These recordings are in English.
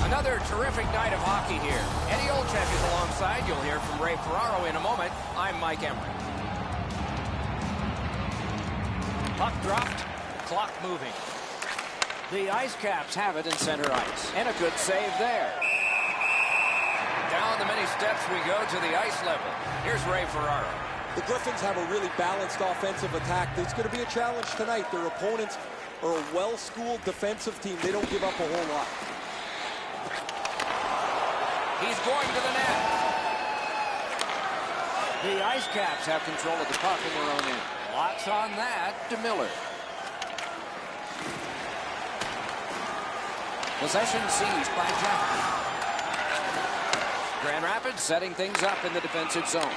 Another terrific night of hockey here. Eddie Olczyk is alongside. You'll hear from Ray Ferraro in a moment. I'm Mike Emery. Puck dropped, clock moving. The IceCaps have it in center ice. And a good save there. Down the many steps we go to the ice level. Here's Ray Ferraro. The Griffins have a really balanced offensive attack. There's going to be a challenge tonight. Their opponents are a well-schooled defensive team. They don't give up a whole lot. He's going to the net. The IceCaps have control of the puck in their own end. Lots on that to Miller. Possession seized by Jackson. Grand Rapids setting things up in the defensive zone.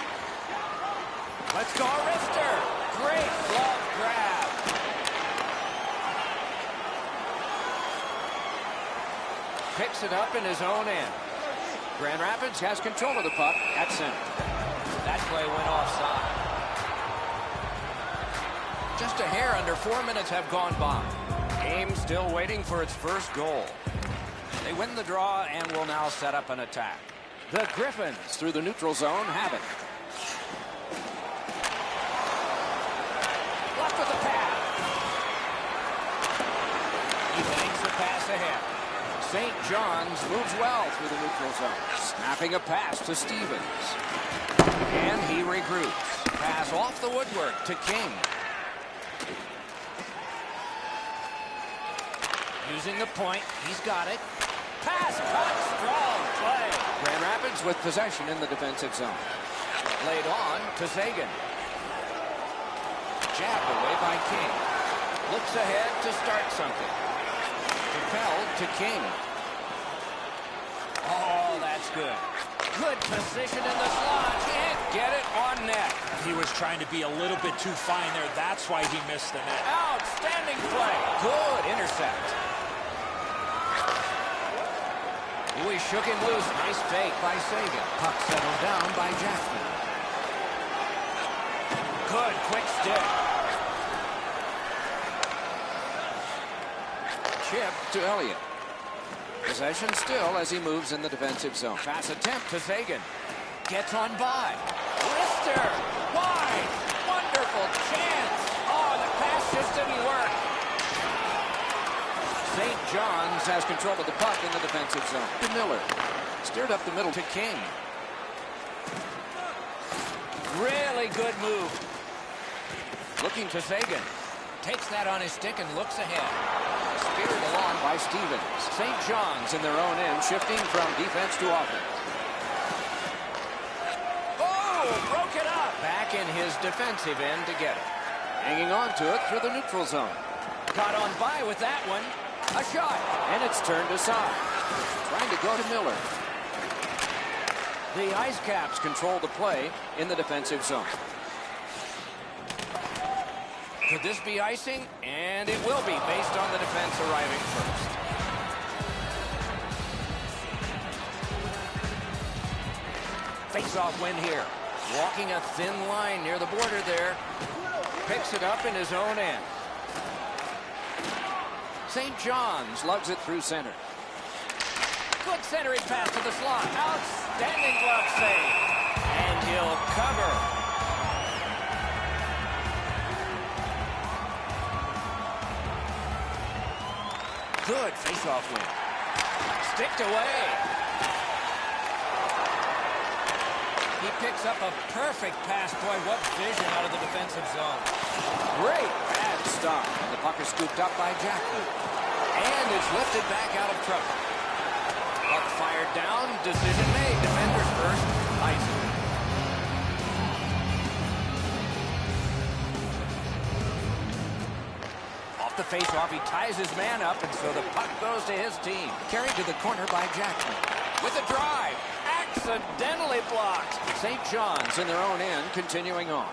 Let's go, Rister. Great glove grab. Picks it up in his own end. Grand Rapids has control of the puck at center. That play went offside. Just a hair under 4 minutes have gone by. Game still waiting for its first goal. They win the draw and will now set up an attack. The Griffins through the neutral zone have it. Blocked with the pass. He banks the pass ahead. St. John's moves well through the neutral zone. Snapping a pass to Stevens. And he regroups. Pass off the woodwork to King. Using the point. He's got it. Pass cut. Strong play. Grand Rapids with possession in the defensive zone. Laid on to Sagan. Jabbed away by King. Looks ahead to start something. Propelled to King. Oh, that's good. Good position in the slot. Can't get it on net. He was trying to be a little bit too fine there. That's why he missed the net. Outstanding play. Good intercept. Louis shook him loose. Nice fake by Sagan. Puck settled down by Jackson. Good quick stick. Chip to Elliott. Possession still as he moves in the defensive zone. Pass attempt to Sagan. Gets on by. Rister. Wide. Wonderful chance. Oh, the pass just didn't work. St. John's has control of the puck in the defensive zone. To Miller. Steered up the middle to King. Really good move. Looking to Sagan. Takes that on his stick and looks ahead. Speared along by Stevens. St. John's in their own end, shifting from defense to offense. Oh, broke it up. Back in his defensive end to get it. Hanging on to it through the neutral zone. Got on by with that one. A shot. And it's turned aside. Trying to go to Miller. The IceCaps control the play in the defensive zone. Could this be icing? And it will be, based on the defense arriving first. Face-off win here. Walking a thin line near the border there. Picks it up in his own end. St. John's lugs it through center. Good centering pass to the slot. Outstanding glove save. And he'll cover. Good face-off win. Sticked away. He picks up a perfect pass. Boy, what vision out of the defensive zone. Great bad stop. The puck is scooped up by Jackson. And it's lifted back out of trouble. Puck fired down. Decision made. Defenders first. Icing. The face-off, he ties his man up, and so the puck goes to his team. Carried to the corner by Jackson. With a drive, accidentally blocked. St. John's in their own end, continuing on.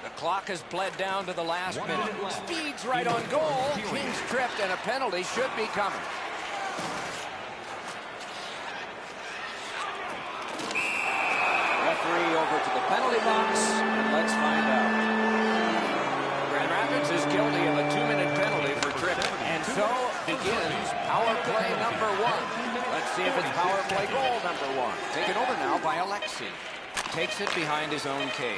The clock has bled down to the last minute. Speed's right on goal. King's tripped, and a penalty should be coming. Referee over to the penalty box, and let's find out. Grand Rapids is guilty of a 2-minute see if it's power play goal number 1. Taken over now by Alexi. Takes it behind his own cage.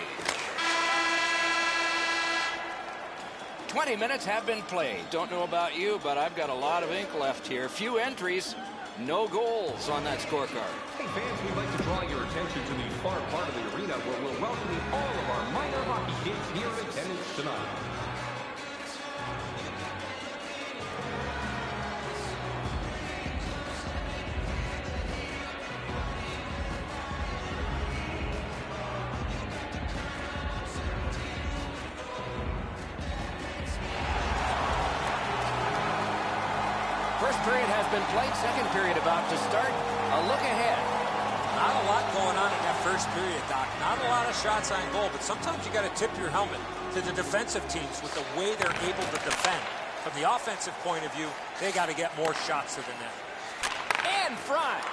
20 minutes have been played. Don't know about you, but I've got a lot of ink left here. Few entries, no goals on that scorecard. Hey fans, we'd like to draw your attention to the far part of the arena where we're welcoming all of our minor hockey kids here in attendance tonight. First period has been played. Second period about to start. A look ahead. Not a lot going on in that first period, Doc. Not a lot of shots on goal, but sometimes you got to tip your helmet to the defensive teams with the way they're able to defend. From the offensive point of view, they got to get more shots to the net. In front.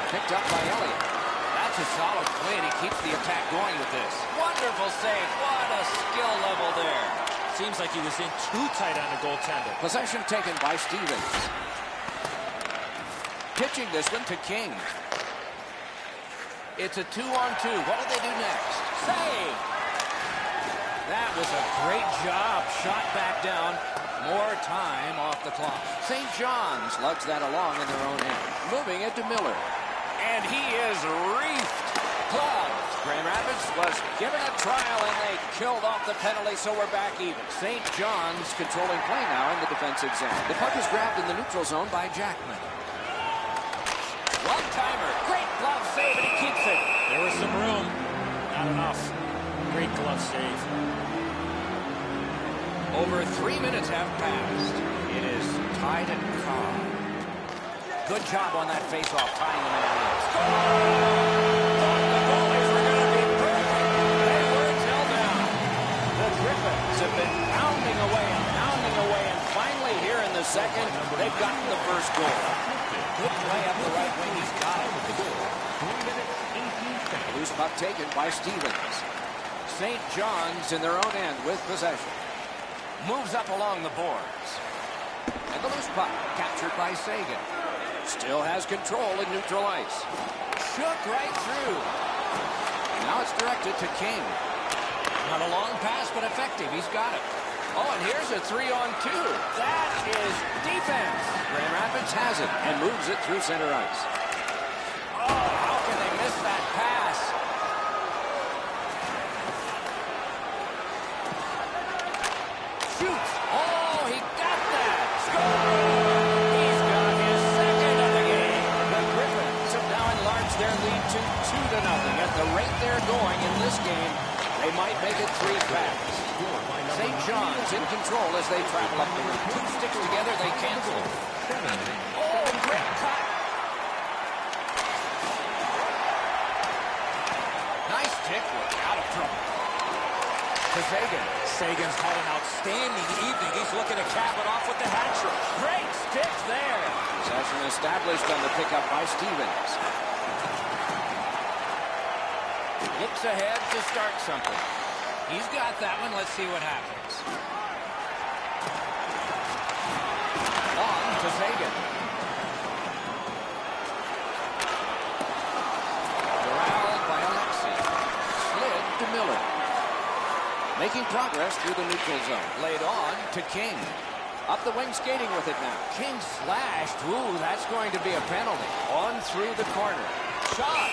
Picked up by Elliott. That's a solid play, and he keeps the attack going with this. Wonderful save. What a skill level there. Seems like he was in too tight on the goaltender. Possession taken by Stevens. Pitching this one to King. It's a 2-on-2. What do they do next? Save! That was a great job. Shot back down. More time off the clock. St. John's lugs that along in their own end. Moving it to Miller. And he is reefed. Gloves. Grand Rapids was given a trial, and they killed off the penalty, so we're back even. St. John's controlling play now in the defensive zone. The puck is grabbed in the neutral zone by Jackman. One-timer. Great glove save, and he keeps it. There was some room. Not enough. Great glove save. Over 3 minutes have passed. It is tied and calm. Good job on that face-off, tying the man in. The goalies were going to be perfect. They were held down. The Griffins have been pounding away, and finally here in the second, they've gotten the first goal. Good play up the right wing. He's got it. 3 minutes, 18 seconds. Loose puck taken by Stevens. St. John's in their own end with possession. Moves up along the boards. And the loose puck captured by Sagan. Still has control in neutral ice. Shook right through. Now it's directed to King. Not a long pass, but effective. He's got it. Oh, and here's a 3-on-2. That is defense. Grand Rapids has it and moves it through center ice. Oh, how can they miss that pass? Shoots. Oh, he got that. Score! He's got his second of the game. The Griffins have now enlarged their lead to 2-0. At the rate they're going in this game, they might make it 3 fast. St. John's in control as they travel up the road. 2 sticks together, they cancel. Oh, great cut. Nice tick work, out of trouble. To Sagan. Sagan's had an outstanding evening. He's looking to cap it off with the hat trick. Great stick there. Possession established on the pickup by Stevens. Looks ahead to start something. He's got that one. Let's see what happens. On to Sagan. Corralled by Alexi. Slid to Miller. Making progress through the neutral zone. Laid on to King. Up the wing skating with it now. King slashed. Ooh, that's going to be a penalty. On through the corner. Shot.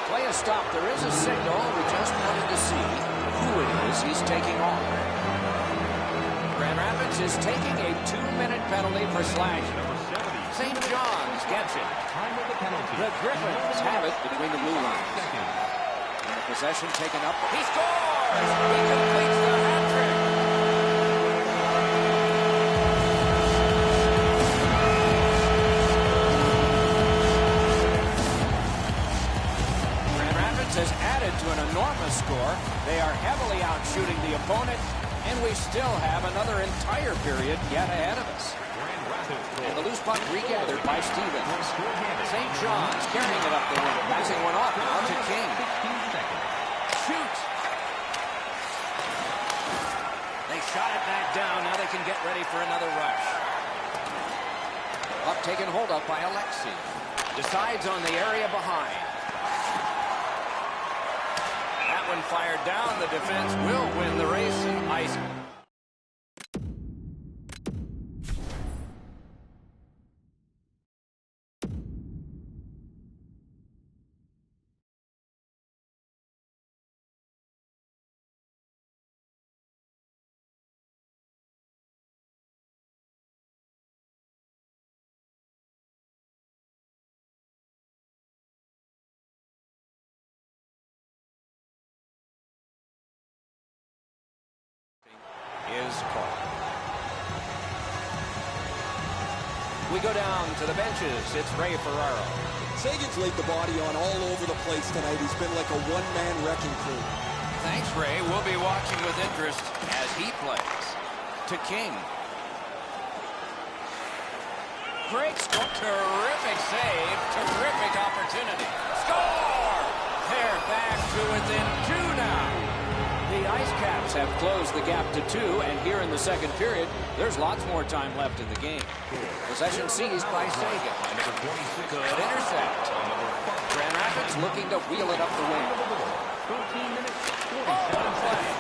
Play is stopped. There is a signal. We just wanted to see who it is he's taking off. Grand Rapids is taking a 2-minute penalty for slashing. St. John's gets it. Time of the penalty. The Griffins have it between the blue lines. And the possession taken up. He scores! He completes the hat trick. Has added to an enormous score. They are heavily outshooting the opponent, and we still have another entire period yet ahead of us. And the loose puck regathered by Stevens. St. John's carrying it up the wing, passing one off now to King. Shoot! They shot it back down. Now they can get ready for another rush. taken hold of by Alexi. Decides on the area behind. That one fired down. The defense will win the race. Ice. Is called. We go down to the benches. It's Ray Ferraro. Sagan's laid the body on all over the place tonight. He's been like a one-man wrecking crew. Thanks, Ray. We'll be watching with interest as he plays. To King. Great score. Terrific save. Terrific opportunity. Score! They're back to within 2 now. The IceCaps have closed the gap to 2, and here in the second period, there's lots more time left in the game. Possession seized by Sagan. Good intercept. Grand Rapids looking to wheel it up the wing. 13 minutes, 47 play.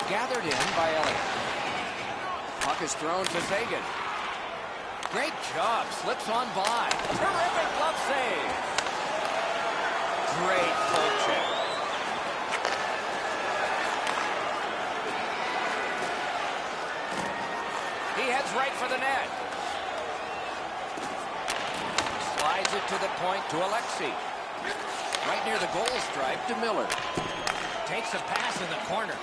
seconds. Gathered in by Elliott. Puck is thrown to Sagan. Great job. Slips on by. Terrific glove save. Great full check. He heads right for the net. Slides it to the point to Alexi. Right near the goal stripe to Miller. Takes a pass in the corner.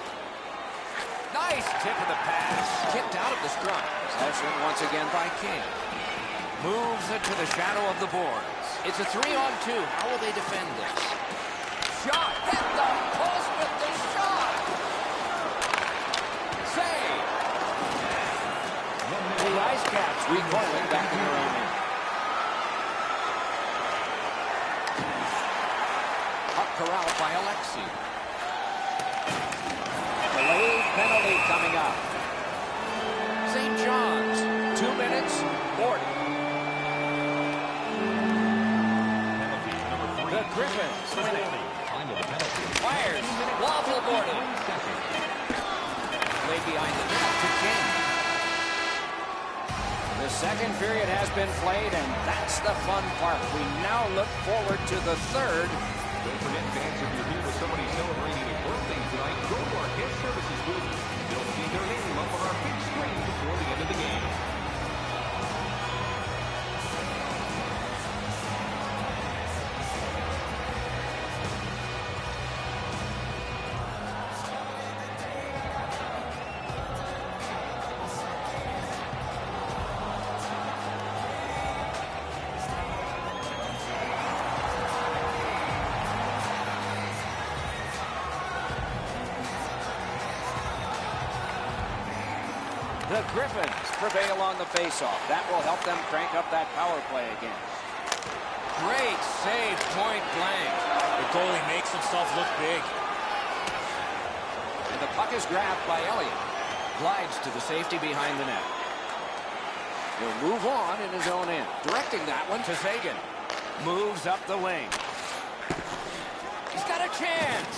Nice tip of the pass. Kicked out of the scrum. Possession once again by King. Moves it to the shadow of the boards. It's a 3-on-2. How will they defend this? Shot. Hit the post with the shot. Save. The IceCaps recoiling back in their own end. Puck corralled by Alexi. Delayed penalty coming up. St. John's. 2 minutes, 40. The Griffins win it. Fires. Waffle boarded. Laid behind the net to King. The second period has been played, and that's the fun part. We now look forward to the third. Don't forget, fans, if you're here with somebody celebrating a birthday tonight, go to our guest services booth. You'll see their name up on our big screen before the end of the game. The Griffins prevail on the faceoff. That will help them crank up that power play again. Great save, point blank. The goalie makes himself look big. And the puck is grabbed by Elliott. Glides to the safety behind the net. He'll move on in his own end. Directing that one to Sagan. Moves up the wing. He's got a chance.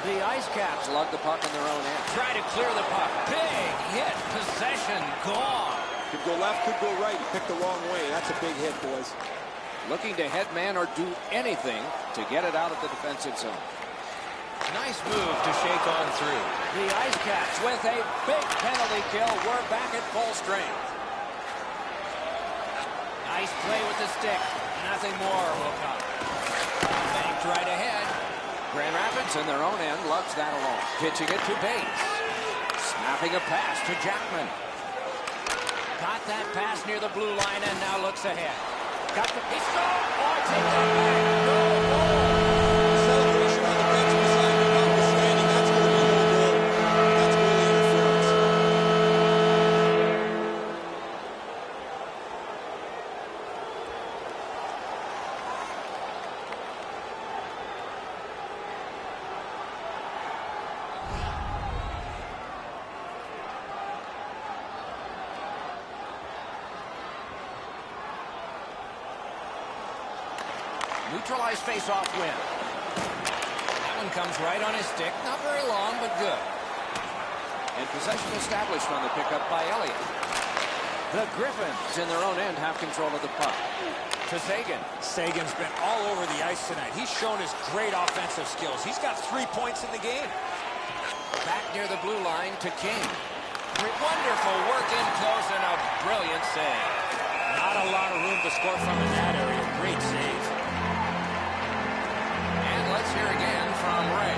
The IceCaps lug the puck in their own end. Try to clear the puck. Big hit. Possession gone. Could go left, could go right. He picked the wrong way. That's a big hit, boys. Looking to head man or do anything to get it out of the defensive zone. Nice move to shake on through. The IceCaps with a big penalty kill. We're back at full strength. Nice play with the stick. Nothing more will come. Banked right ahead. Grand Rapids in their own end lugs that along. Pitching it to Bates. Snapping a pass to Jackman. Got that pass near the blue line and now looks ahead. Got the... He scored! Oh, take that back. No goal! Celebration on the bench beside him, notwithstanding. That's going to be no goal. That's goalie interference. Neutralize face-off win. That one comes right on his stick. Not very long, but good. And possession established on the pickup by Elliott. The Griffins in their own end have control of the puck. To Sagan. Sagan's been all over the ice tonight. He's shown his great offensive skills. He's got 3 points in the game. Back near the blue line to King. Wonderful work in close and a brilliant save. Not a lot of room to score from in that area. Great save. And let's hear again from Ray.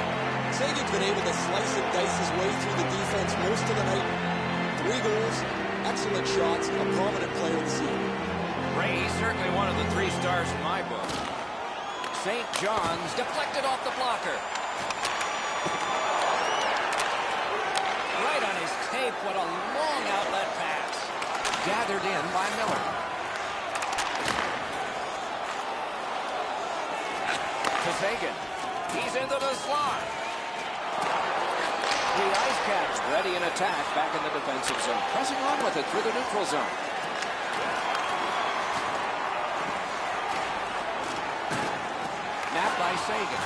Sagan's been able to slice and dice his way through the defense most of the night. 3 goals, excellent shots, a prominent player this season. Ray, he's certainly one of the 3 stars in my book. St. John's deflected off the blocker. Right on his tape, what a long outlet pass. Gathered in by Miller. To Sagan. He's into the slot. The IceCaps ready in attack back in the defensive zone. Pressing on with it through the neutral zone. Napped by Sagan.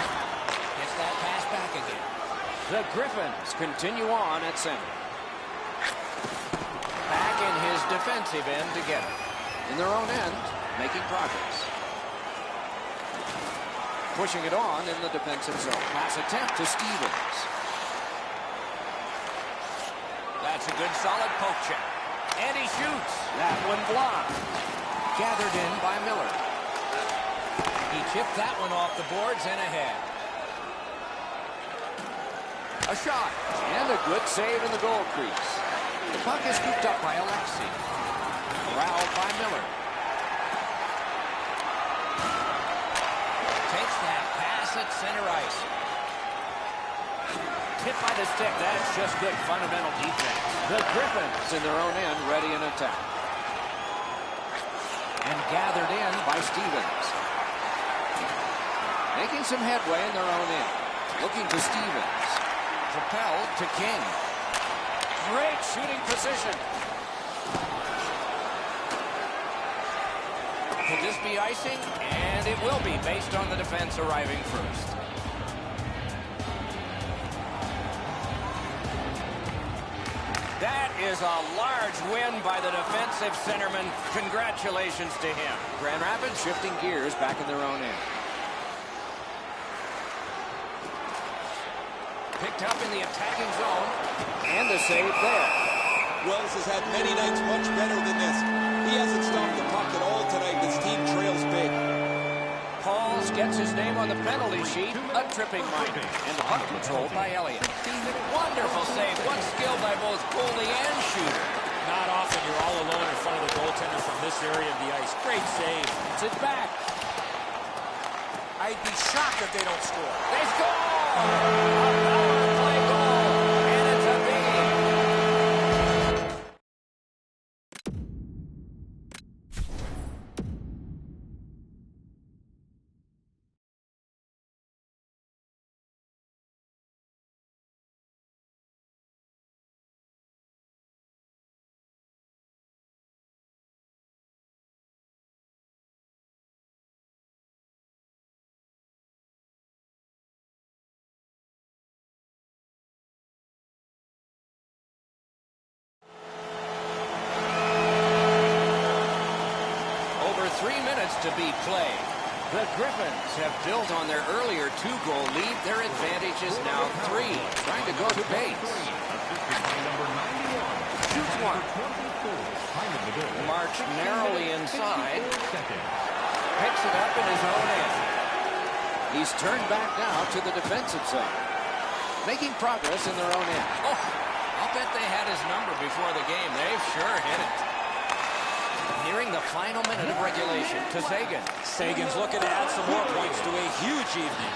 Gets that pass back again. The Griffins continue on at center. Back in his defensive end to get it. In their own end, making progress. Pushing it on in the defensive zone. Pass attempt to Stevens. That's a good solid poke check. And he shoots. That one blocked. Gathered in by Miller. He chipped that one off the boards and ahead. A shot. And a good save in the goal crease. The puck is scooped up by Alexi. Corralled by Miller. Takes that pass at center ice. Hit by the stick. That's just good fundamental defense. The Griffins in their own end, ready in attack. And gathered in by Stevens. Making some headway in their own end. Looking to Stevens. Propelled to King. Great shooting position. Could this be icing? And it will be, based on the defense arriving first. That is a large win by the defensive centerman. Congratulations to him. Grand Rapids shifting gears back in their own end. Picked up in the attacking zone. And the save there. Wells has had many nights much better than this. He hasn't stopped the puck at all tonight. This team trails big. Pauls gets his name on the penalty sheet. A tripping minor. And the puck controlled by Elliott. Wonderful save. What skill by both goalie and shooter. Not often you're all alone in front of the goaltender from this area of the ice. Great save. It's it back. I'd be shocked if they don't score. They score! A power play goal. And it's a biggie. To be played. The Griffins have built on their earlier 2-goal lead. Their advantage is now 3. Trying to go to base. Shoots one. March narrowly inside. Picks it up in his own end. He's turned back now to the defensive zone. Making progress in their own end. Oh, I'll bet they had his number before the game. They've sure hit it. Nearing the final minute of regulation to Sagan. Sagan's looking to add some more points to a huge evening.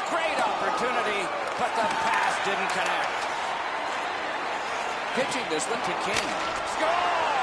Great opportunity, but the pass didn't connect. Pitching this one to King. Score!